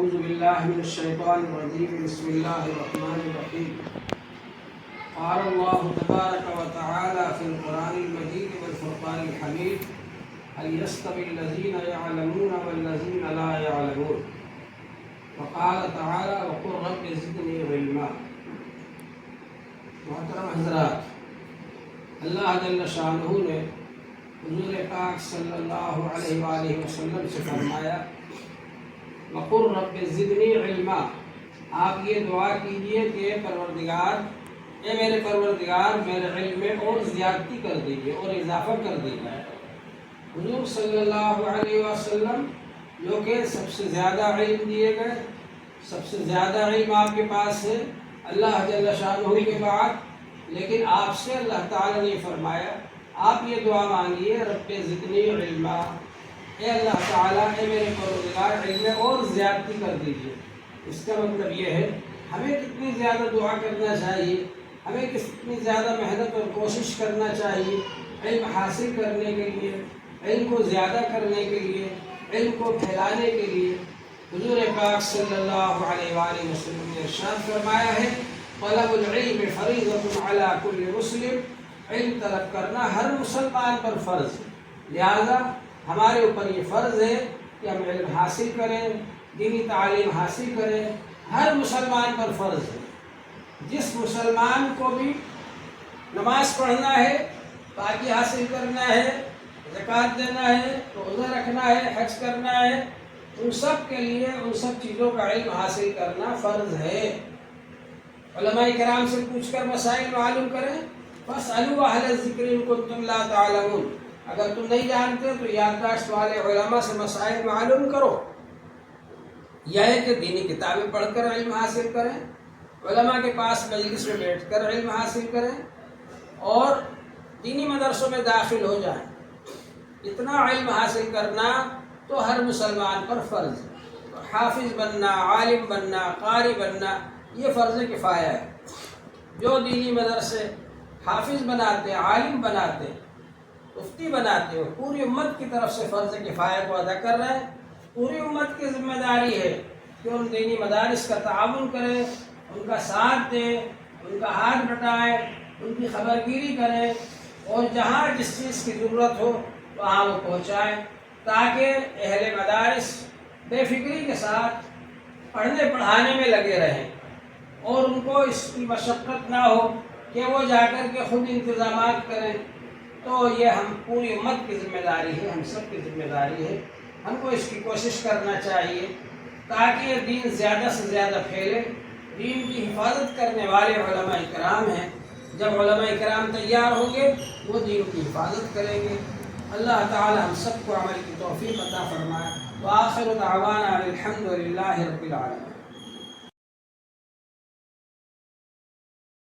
أعوذ بالله من الشيطان الرجيم بسم الله الرحمن الرحيم قال الله تبارك وتعالى في القرآن المجيد والفرقان الحميد هل يستوي الذين يعلمون والذين لا يعلمون وقال تعالى وقل رب زدني علما. محترم حضرات، اللہ جل شانہ نے حضور پاک صلی اللہ علیہ وآلہ وسلم سے فرمایا وقل رب زدنی علما، آپ یہ دعا کیجئے کہ اے میرے پروردگار میرے علم میں اور زیادتی کر دیجئے اور اضافہ کر دیجئے. حضور صلی اللہ علیہ وسلم جو کہ سب سے زیادہ علم دیے گئے، سب سے زیادہ علم آپ کے پاس ہے اللہ جل شانہ کے بعد، لیکن آپ سے اللہ تعالی نے فرمایا آپ یہ دعا مانگیے رب زدنی علما، اے اللہ تعالیٰ اے میرے پروردگار علم میں اور زیادتی کر دیجئے. اس کا مطلب یہ ہے ہمیں کتنی زیادہ دعا کرنا چاہیے، ہمیں کتنی زیادہ محنت اور کوشش کرنا چاہیے علم حاصل کرنے کے لیے، علم کو زیادہ کرنے کے لیے، علم کو پھیلانے کے لیے. حضور پاک صلی اللہ علیہ وآلہ وسلم نے ارشاد فرمایا ہے طلب العلم فریضۃ علی کل مسلم، علم طلب کرنا ہر مسلمان پر فرض ہے. لہذا ہمارے اوپر یہ فرض ہے کہ ہم علم حاصل کریں، دینی تعلیم حاصل کریں، ہر مسلمان پر فرض ہے. جس مسلمان کو بھی نماز پڑھنا ہے، پاکی حاصل کرنا ہے، زکوٰۃ دینا ہے، روزہ رکھنا ہے، حج کرنا ہے، ان سب کے لیے ان سب چیزوں کا علم حاصل کرنا فرض ہے. علماء کرام سے پوچھ کر مسائل معلوم کریں. فاسألوا اہل الذکر ان کنتم لا تعلمون، اگر تم نہیں جانتے تو یادداشت والے علماء سے مسائل معلوم کرو. یہ ہے کہ دینی کتابیں پڑھ کر علم حاصل کریں، علماء کے پاس مجلس میں بیٹھ کر علم حاصل کریں اور دینی مدرسوں میں داخل ہو جائیں. اتنا علم حاصل کرنا تو ہر مسلمان پر فرض ہے. حافظ بننا، عالم بننا، قاری بننا یہ فرض کفایہ ہے. جو دینی مدرسے حافظ بناتے ہیں، عالم بناتے ہیں، مفتی بناتے ہیں، پوری امت کی طرف سے فرض کفایہ کو ادا کر رہے ہیں. پوری امت کی ذمہ داری ہے کہ ان دینی مدارس کا تعاون کریں، ان کا ساتھ دیں، ان کا ہاتھ بٹائیں، ان کی خبرگیری کریں اور جہاں جس چیز کی ضرورت ہو وہاں وہ پہنچائیں، تاکہ اہل مدارس بے فکری کے ساتھ پڑھنے پڑھانے میں لگے رہیں اور ان کو اس کی مشقت نہ ہو کہ وہ جا کر کے خود انتظامات کریں. تو یہ ہم پوری امت کی ذمہ داری ہے، ہم سب کی ذمہ داری ہے. ہم کو اس کی کوشش کرنا چاہیے تاکہ یہ دین زیادہ سے زیادہ پھیلے. دین کی حفاظت کرنے والے علماء کرام ہیں، جب علماء کرام تیار ہوں گے وہ دین کی حفاظت کریں گے. اللہ تعالی ہم سب کو عمل کی توفیق عطا فرمائے. وآخر دعوانا الحمد للہ رب العالمین.